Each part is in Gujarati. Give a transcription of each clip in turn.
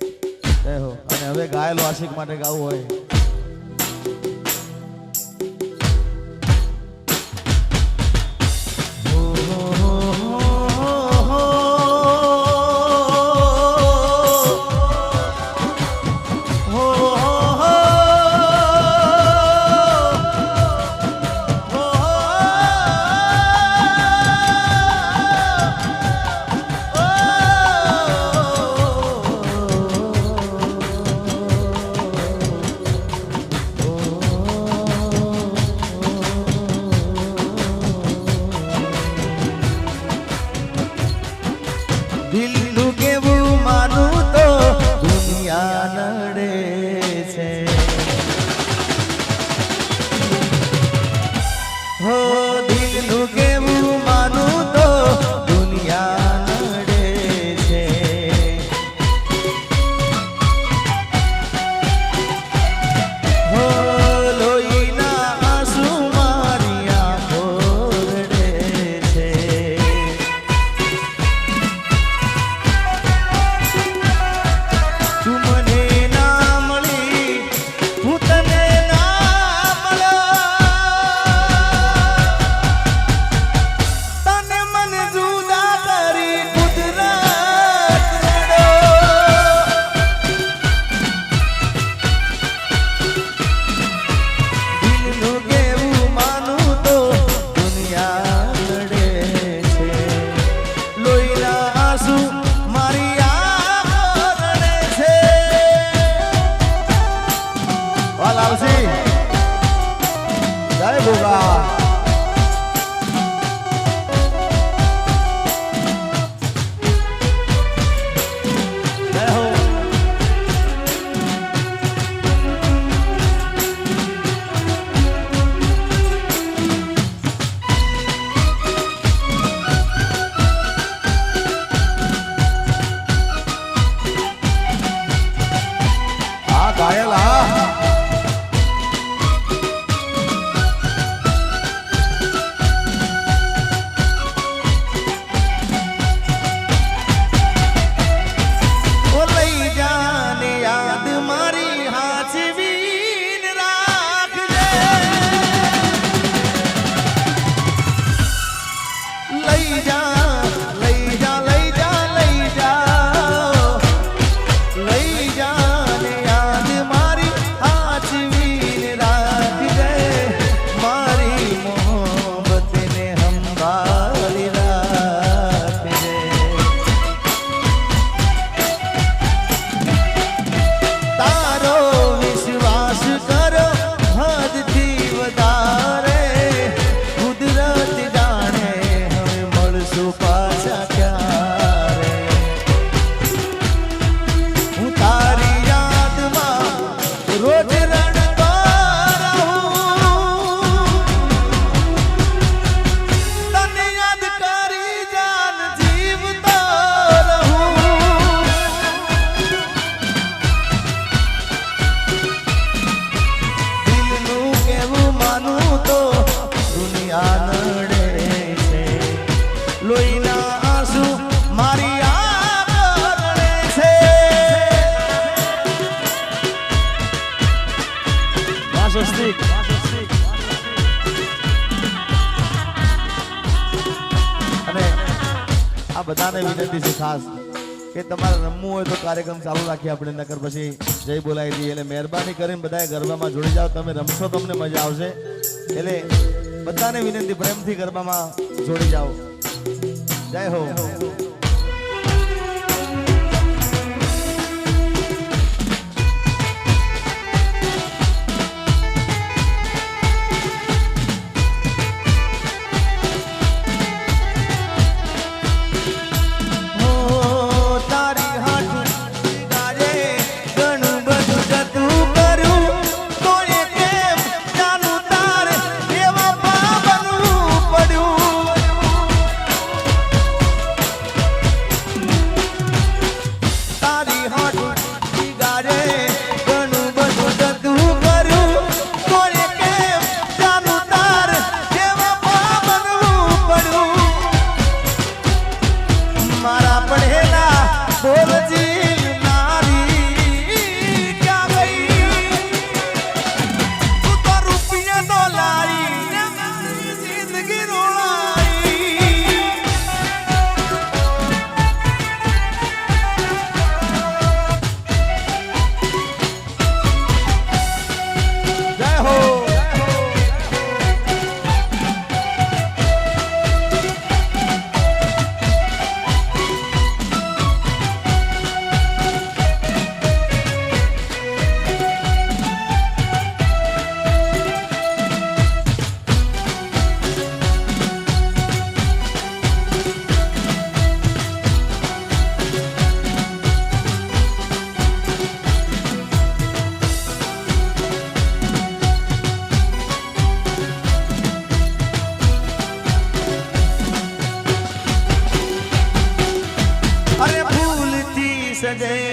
અને હવે ગાયેલો આશિક માટે ગાવું હોય દિલનું કેવું માનું તો દુનિયા નડે છે હો દિલનું કેવું માનું તો દુનિયા નડે છે હો લોહીના આંસુ મારી આંખો રડે છે જય ભોગા આ ગાયલ આ અને આ બધાને વિનંતી છે ખાસ કે તમારે રમવું હોય તો કાર્યક્રમ ચાલુ રાખીએ આપણે નકર પછી જય બોલાવી દઈએ એટલે મહેરબાની કરીને બધાએ ગરબામાં જોડી જાઓ તમે રમશો તમને મજા આવશે એટલે બધાને વિનંતી પ્રેમથી ગરબામાં જોડી જાઓ જય હો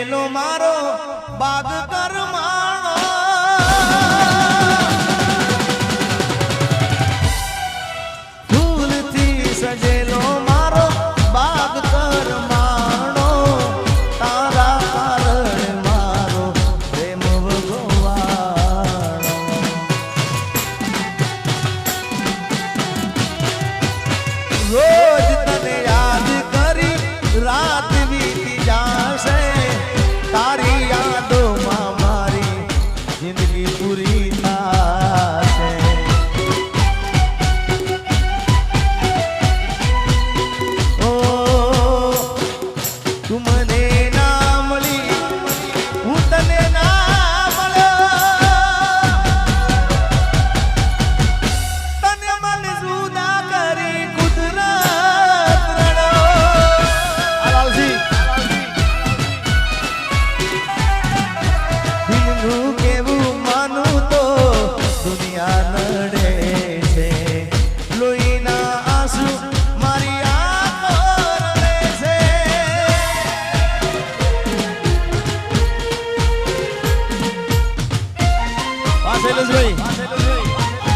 સજેલો મારો બાગ કરમાણો ફૂલથી સજેલો મારો બાગ કરમાણો તારા કારણે મારો પ્રેમ ભગવાણો રોજ તને યાદ કરી રાત વીતી જાશે તારી યાદોમાં મારી જિંદગી પૂરી થાશે ઓ તું મને ના મળી હું તને ના મળ્યો તને મને જુદા કરી કુદરત રડો આલાલજી દિલનું કેવું માનું તો દુનિયા નડે છે લોહીના આંસુ મારી આંખો રડે છે આ શૈલેષભાઈ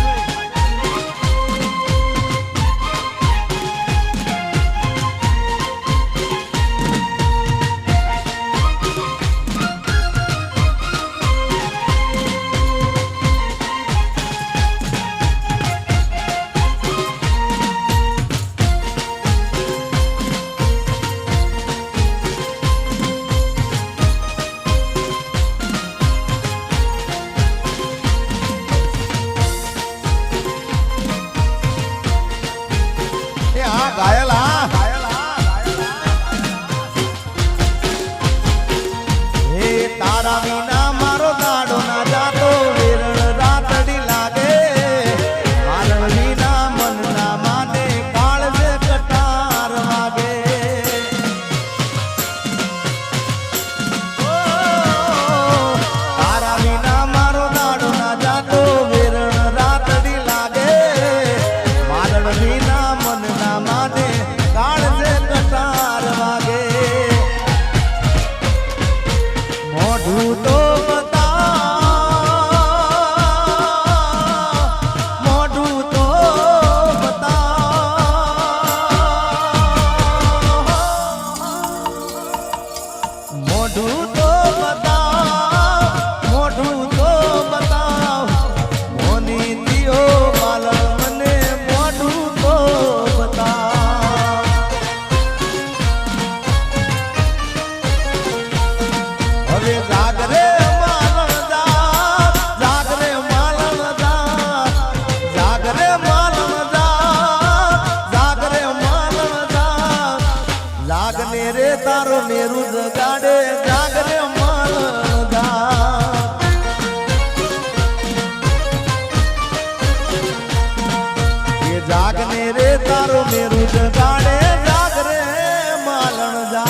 એ હા ઘાયલ હે તારા વિના મારો દાડો ના જાતો વેરણ રાતડી લાગે મારણ વિના મન ના માને કાળ જે કટાર વાગે ઓ, તારા વિના મારો દાડો ના જાતો વેરણ રાતડી લાગે મારણ વિના મન ના માને કાળ જે કટાર વાગે મોઢું તો બતાવ મોઢું તો બતાવ મોઢું તો બતાવ મોઢું તો બતાવ મોની દિયો માલણ મને મોઢું તો બતાવ હવે જાગરે માલણ જા જાગરે માલણ જા જાગરે માલણ જા જાગરે માલણ જા જાગને રે તારો મેરુ જગાડે જાગરે માલણ જા એ જાગને રે તારો મેરુ જગાડે જાગરે માલણ જા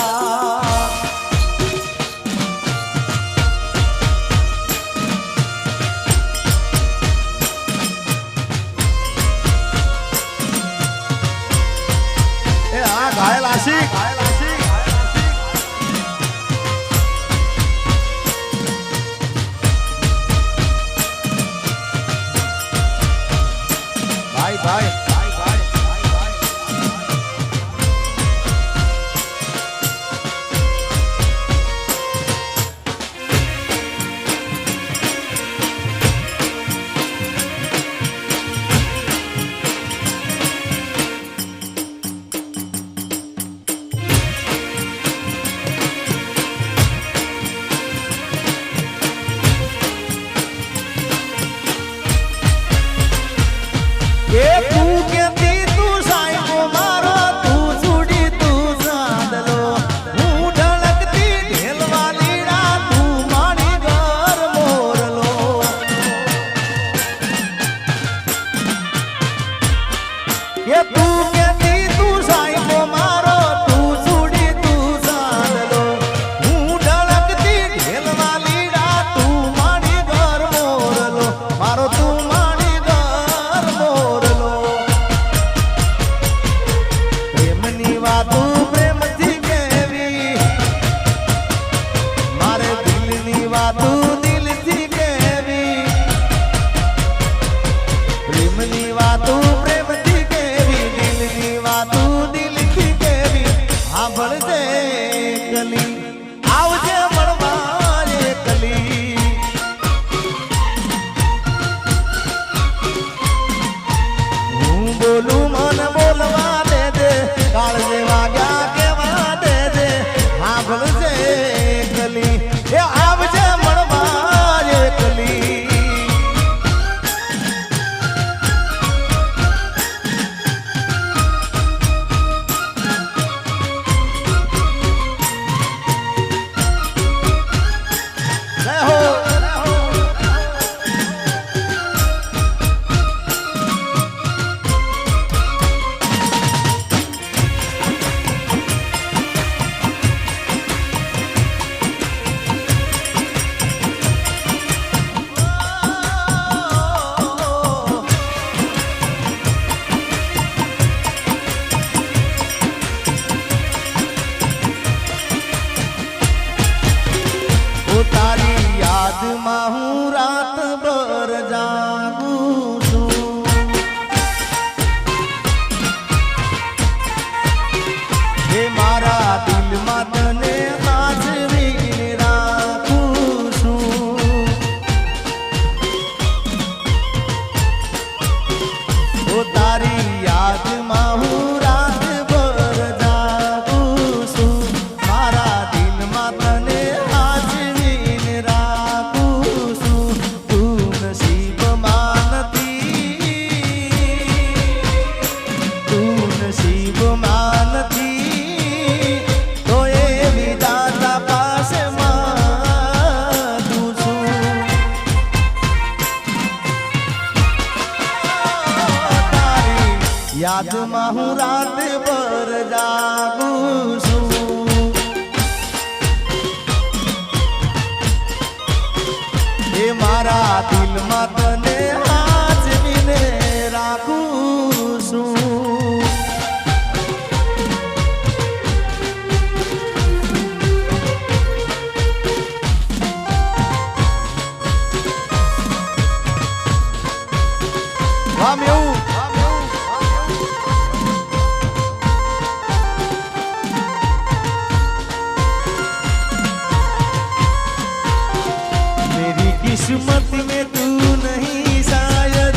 વાતું દિલથી કેવી, પ્રેમની વાતું પ્રેમથી કેવી, દિલની વાતું દિલથી કેવી, સાંભળજે કલી આવજે મળવા એકલી. હું બોલું મને બોલવા દેજે, કાળજે વાગ્યા કેવા દેજે, સાંભળજે કલી એ આવજે મળવા એકલી. તારી યાદમાં હું રાતભર જાગું છું, હે મારા દિલમાં તને સાચવીને રાખું છું. ઓ તારી યાદમાં હું રાતભર જાગું છું, મારા દિલમાં તને યાદમાં હું રાતભર જાગું છું, એ મારા દિલમાં તને સાચવીને રાખું છું. આમ એવું किस्मत में तू नहीं शायद,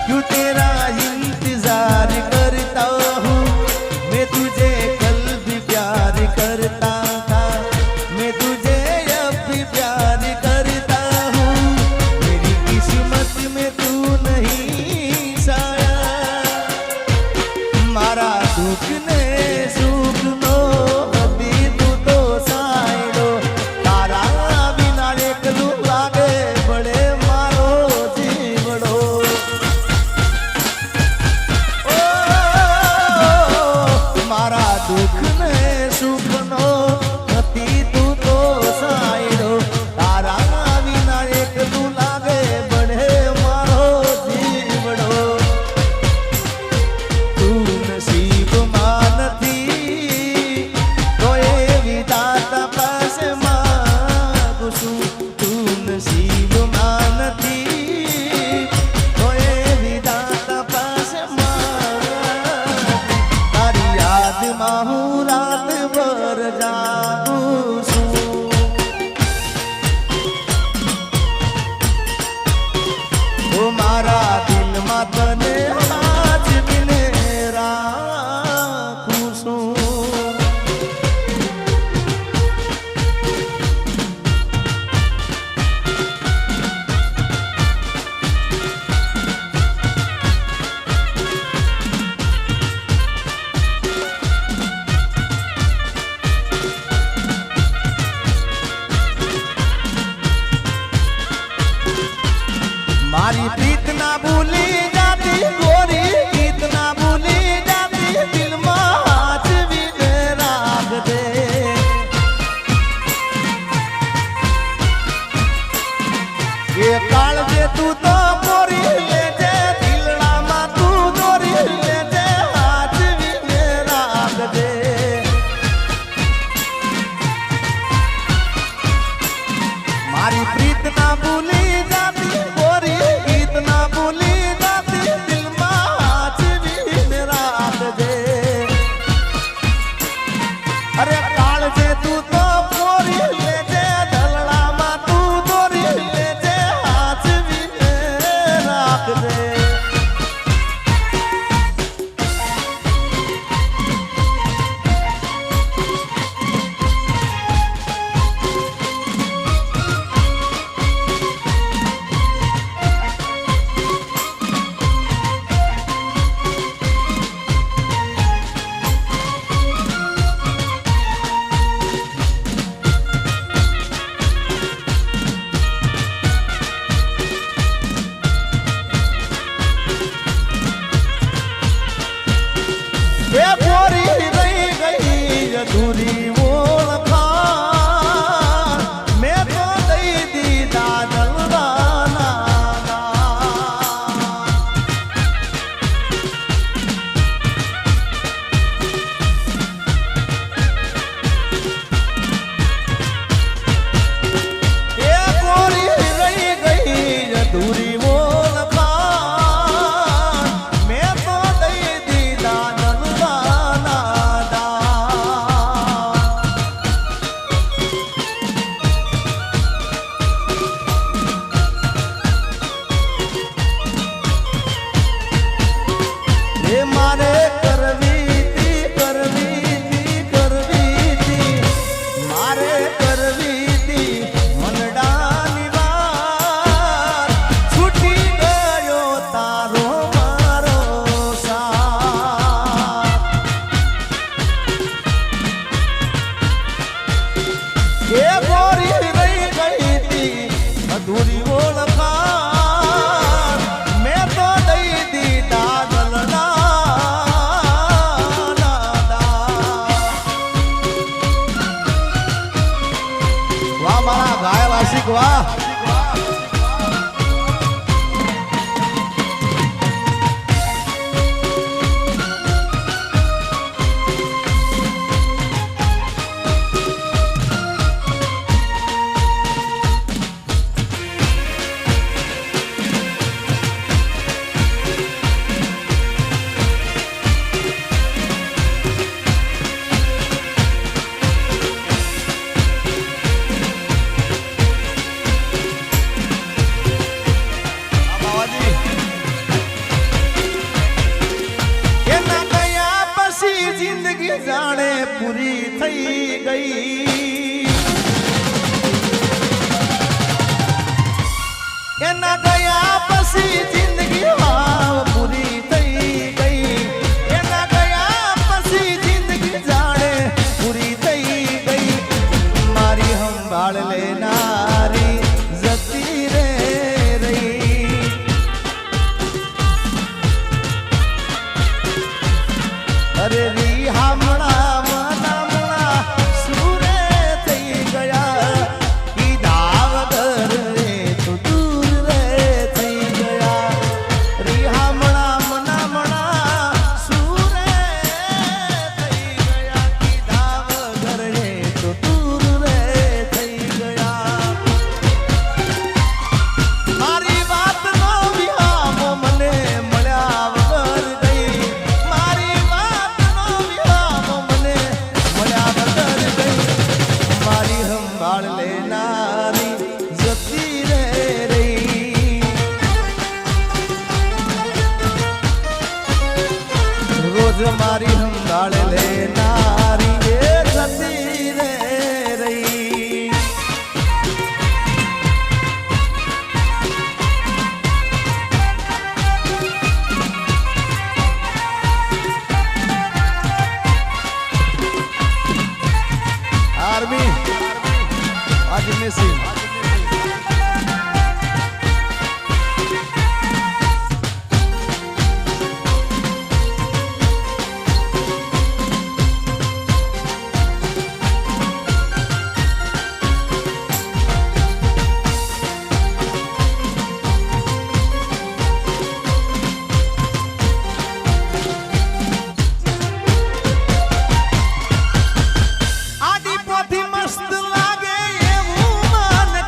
क्यों तेरा इंतजार करता हूँ मैं, तुझे कल भी प्यार करता था, मैं तुझे अब भी प्यार करता हूँ. मेरी किस्मत में तू नहीं शायद, मारा दुख ने सुख नो अभी तू तो सायडो, तारा बिना एकलू लागे बड़े मारो जीवड़ो. ओ मारा दुख ने सुख नो अति तू तो सायडो, तारा बिना एकलू लागे बड़े मारो जीवड़ो. तू नसीब मानती तो ये विधाता पास मांगू છું, तू नसीब मानती तो ये विधाता पास मांगू. तारी यादમાં હું રાતભર જાગું છું, ઓ મારા દિલમાં તને સાચવીને રાખું છું. મારી પ્રીત ના ભૂલી જાતી ગોરી, ગીત ના ભૂલી જાતી, દિલમાં સાચવીને રાખજે. એ કાળજે તું તો પોરી લેજે, દિલડામાં તું દોરી લેજે, સાચવીને રાખજે. મારી પ્રીત ના ભૂલી જાતી ગોરી ગીત ના ભૂલી જાતી દિલમાં હાચવીને રાખજે અરે કાળજે તું તો ગોરી લેજે ઢલડામાં તું દોરી લેજે હાચવીને રાખજે અધૂરી ઓળખાણ મેં તો દઈ દીધા જલવાના એ ગોરી રહી ગઈ અધૂરી ઓળખાણ મેં તો દઈ દીધા મારે કરવી તી મારે કરવી તી મનડાની વાત છૂટી ગયો તારો મારો સાથ એ ગોરી રહી ગઈ તી અધૂરી ઓળખાણ મેં તો દઈ દીધા મારા ઘાયલ આશિક વાહ જિંદગી જાણે પૂરી થઈ ગઈ એના ગયા પછી જિંદગી પૂરી થઈ ગઈ એના ગયા પછી જિંદગી જાણે પૂરી થઈ ગઈ મારી સંભાળ લેનારી જતી રે રહી અરે રી હમણાં મનામણા સુરે થઈ ગયા કીધા વગર રે તો દૂર રે થઈ ગયા રી હમણાં મનામણા સુરે થઈ ગયા કીધા વગર રે તો દૂર રે થઈ ગયા મારી વાત નો વિહામો મને મળ્યા વગર ગઈ મારી સંભાળ લેનારી જતી રે રહી રોજ મારી સંભાળ લેનારી એ જતી રે રહી આર્મી आज मिसिंग આડી પોથી મસ્ત લાગે એવું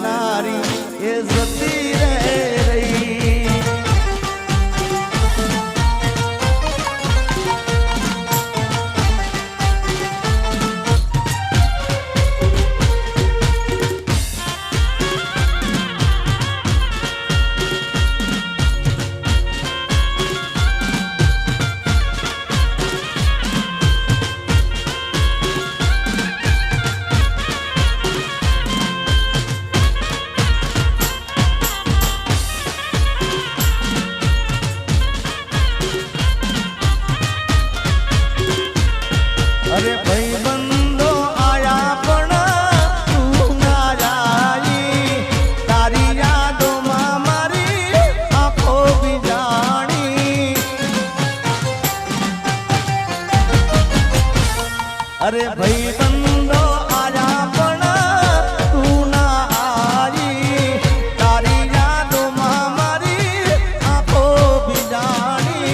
નારી એ જતી રે રહી. અરે ભાઈ બંધો આયા પણ તું ના જાઈ, તારી યાદોમાં મારી આંખો બીજાણી. અરે ભાઈ બંધો આયા પણ તું ના આઈ, તારી યાદોમાં મારી આંખો બીજાણી.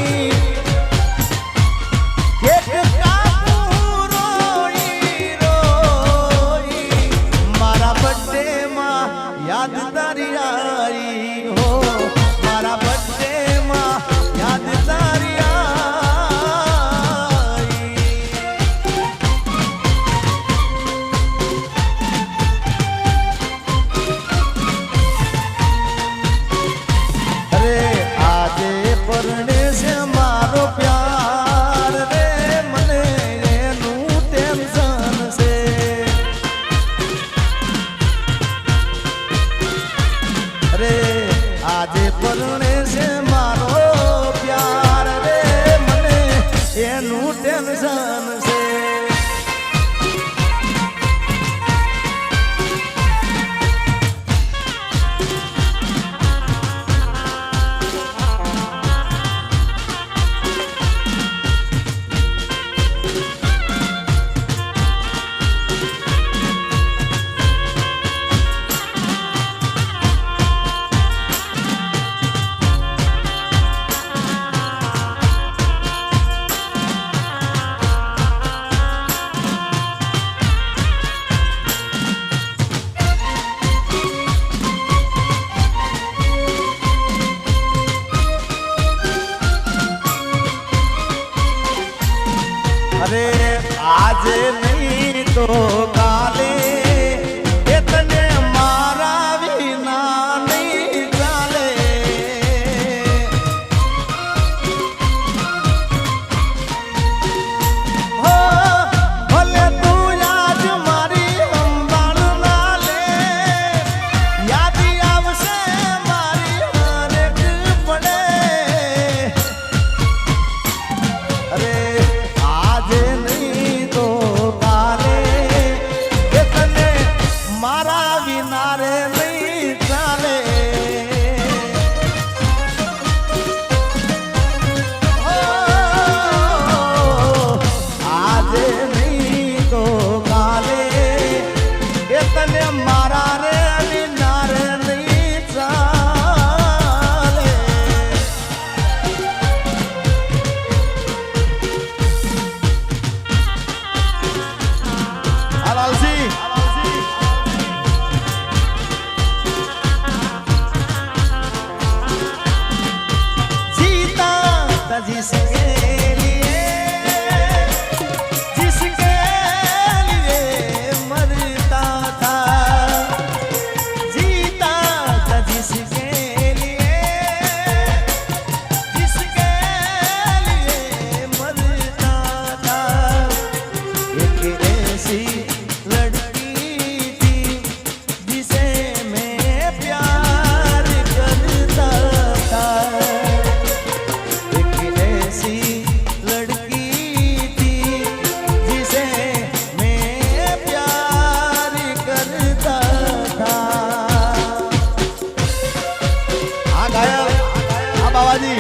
યાદ તારી આઈ હો, મારા બર્થડે માં યાદ તારી આઈ. અરે આજે પરણે છે મારો પ્યાર રે, મને એનું ટેન્શન છે. આજે પરણે છે મારો પ્યાર રે, મને એનું ટેન્શન છે. અરે આજે નહીં તો કાલે એ તને મારા વિના નહીં ચાલે. હો ભલે તું આજ મારી સંભાળ ના લે, યાદ આવશે મારી હરેક પડે. અરે આજે નહીં તો કાલે એ તને મારા વિના રે નહીં ચાલે. આજે નહીં તો કાલે એ તને મારા રે વિના રે નહીં ચાલે. Alalsi. जीता था जिसके लिए मरता था, जीता था जिसके लिए मरता था. एक ऐसी लड़की थी जिसे मैं प्यार करता था. एक ऐसी लड़की थी जिसे मैं प्यार करता था. हाँ गायक, हाँ बाबाजी.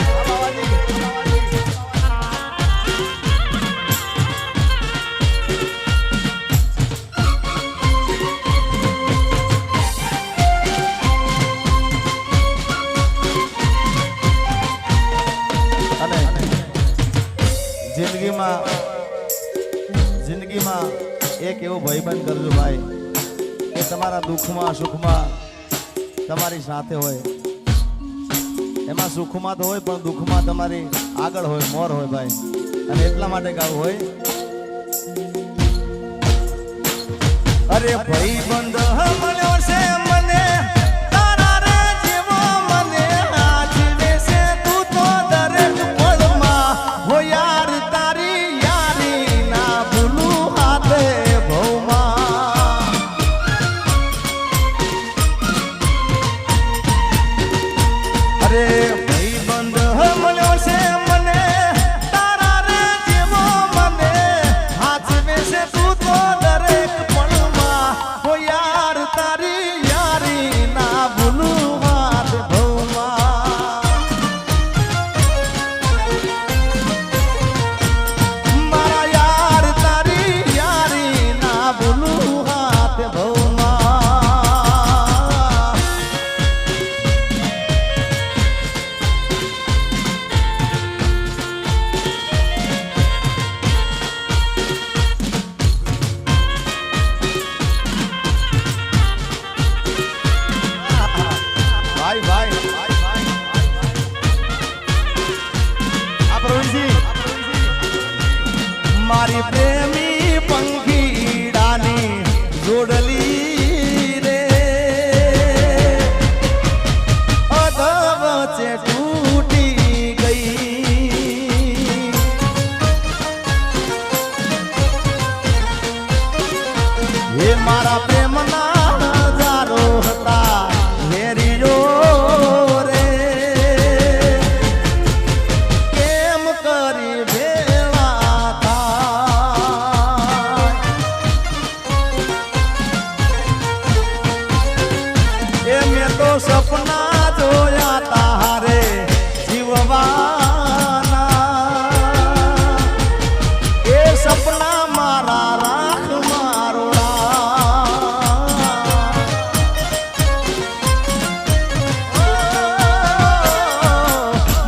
જિંદગીમાં એક એવો ભાઈબંધ કરજો ભાઈ કે તમારા દુઃખમાં સુખમાં તમારી સાથે હોય, એમાં સુખમાં તો હોય પણ દુઃખમાં તમારી આગળ હોય, મોર હોય ભાઈ. અને એટલા માટે ગાવું હોય, અરે ભાઈ બંધ મળ્યો છે મને તારા રે જેવો, મને આજીવે છે તું તો દરેક પળમાં. હો યાર તારી યારી ના ભૂલું હાથે ભવમાં. અરે ભાઈ બંધ મળ્યો છે મને તારા રે જેવો, મને આજીવે છે તું તો દરેક પળમાં. હો યાર તારી યારી ના ભૂલું હાથ ભવમાં. મારા યાર તારી યારી ના ભૂલું હાથ ભવમાં. ભાઈ ભાઈ આ પ્રવીણજી, મારી પ્રેમી પંખીડાની જોડલી રે અધ વચ્ચે તૂટી ગઈ. હે મારા પ્રેમના હજારો હતા વેરીઓ રે, કેમ કરી ભેળા થાય. એ મેં તો સપના જોયા તારે જીવવાના, એ સપના મારા રાખ મારોડા.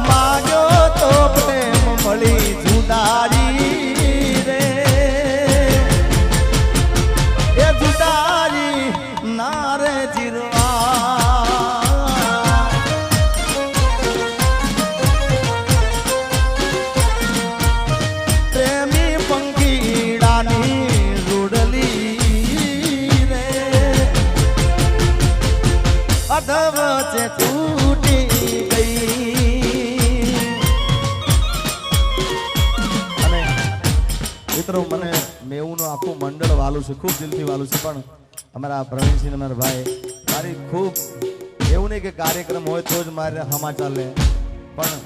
માગ્યો તો પ્રેમ મળી જુદાઈ રે, એ જુદાઈ ના રે જીરવા. પ્રેમી પંખીડાની જોડલી રે અધ વચ્ચે તૂટી ગઈ. અને મિત્રો મને મેવુંનું આખું મંડળ વાલું છે, ખૂબ દિલથી વાલું છે. પણ અમારા પ્રવીણસિંહ અમારા ભાઈ મારી ખૂબ એવું નહીં કે કાર્યક્રમ હોય તો જ મારે સમાચાર લે, પણ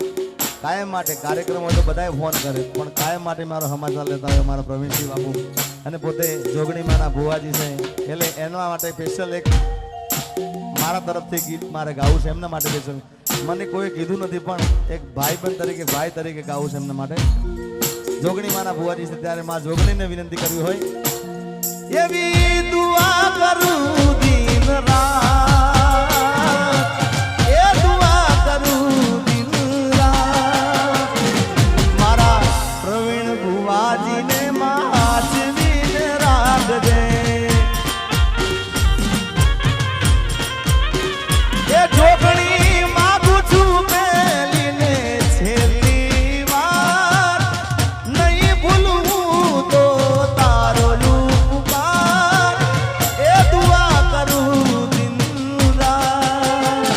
કાયમ માટે કાર્યક્રમ હોય તો બધાએ ફોન કરે, પણ કાયમ માટે મારો સમાચાર લેતા હોય મારા પ્રવીણસિંહ બાપુ. અને પોતે જોગણીમાંના ભુવાજી છે, એટલે એના માટે સ્પેશિયલ એક મારા તરફથી ગીત મારે ગાવું છે એમના માટે સ્પેશિયલ. મને કોઈ કીધું નથી પણ એક ભાઈબંધ તરીકે, ભાઈ તરીકે ગાવું છે એમના માટે. જોગણીમાંના ભુવાજી છે ત્યારે માં જોગણીને વિનંતી કરવી હોય, એવી દુઆ કરું દિન રાત, એ દુઆ કરું દિન રાત. મારા પ્રવીણ ભુવાજીને માચવીને રાખજે. એ જોગણી માગું છું પેલીને છેલ્લી વાર, નહીં ભૂલવું તો તારો ઉપકાર. એ દુઆ કરું દિન રાત,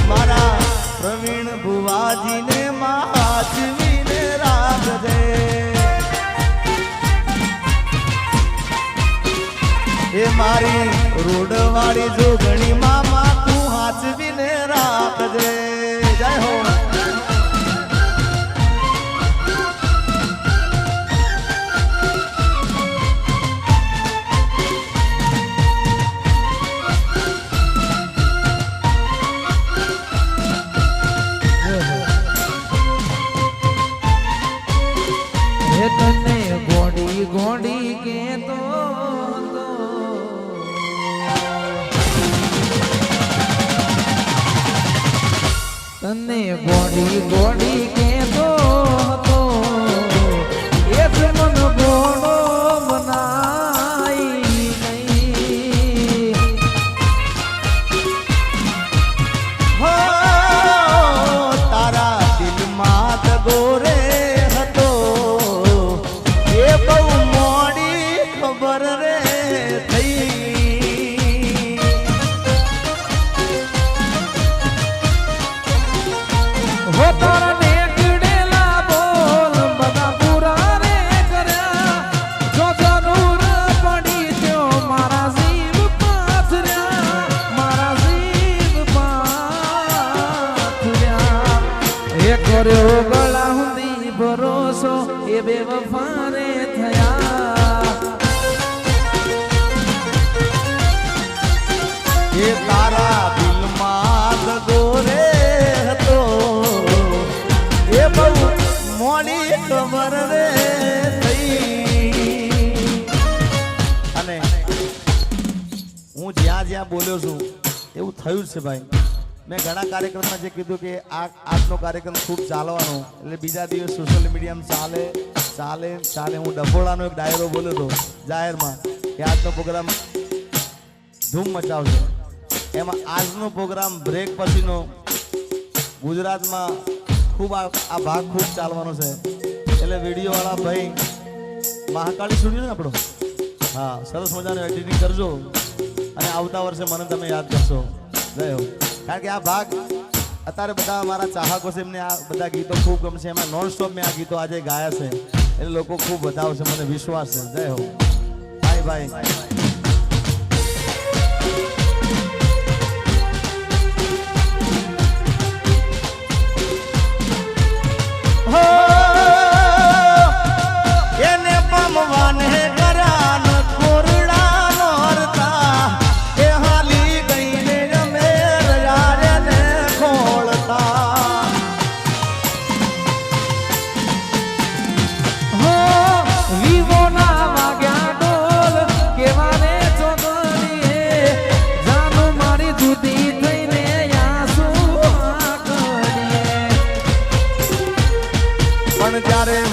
મારા પ્રવીણ ભુવાજીને માચવીને રાખજે. એ મારી રોડવાળી જોગણી મામા તું હાચવીને રાખજે. જય હો. હે તને ગોડી ગોડી કેતો હતો, તને ગોડી ગોડી કેતો હતો, એ જ મન ગોડો બનાઈ નહીં. એ કર્યો ગળા સુધી ભરોસો એ બેવફાને થયા એ તારા દિલમાં દગો રે હતો એ બહુ મોડી ખબર રે થઈ અને હું જ્યાં જ્યાં બોલ્યો છું એવું થયું જ છે ભાઈ મેં ઘણા કાર્યક્રમમાં જે કીધું કે આજનો કાર્યક્રમ ખૂબ ચાલવાનો એટલે બીજા દિવસ સોશિયલ મીડિયામાં ચાલે ચાલે ચાલે હું ડફોડાનો એક ડાયરો બોલ્યો હતો જાહેરમાં કે આજનો પ્રોગ્રામ ધૂમ મચાવશે એમાં આજનો પ્રોગ્રામ બ્રેક પછીનો ગુજરાતમાં ખૂબ આ ભાગ ખૂબ ચાલવાનો છે એટલે વિડીયોવાળા ભાઈ મહાકાળી સ્ટુડિયો ને આપણો હા સરસ મજાનું એડિટિંગ કરજો અને આવતા વર્ષે મને તમે યાદ કરશો જય હો કારણ કે આ ભાગ અત્યારે બધા મારા ચાહકો છે એમને આ બધા ગીતો ખૂબ ગમશે એમાં નોન સ્ટોપ મેં આ ગીતો આજે ગાયા છે એટલે લોકો ખૂબ વધાવશે મને વિશ્વાસ છે જય હો ભાઈ ભાઈ એને પમવાને કરાન કોરડા નોરતા એ હાલી ગઈને અમે રયાને ખોળતા હો વિવો ના વાગ્યા ડોલ કેવાને ચોગડીએ જાનું મારી જુદી થઈને આંસુ આકડીએ પણ જ્યારે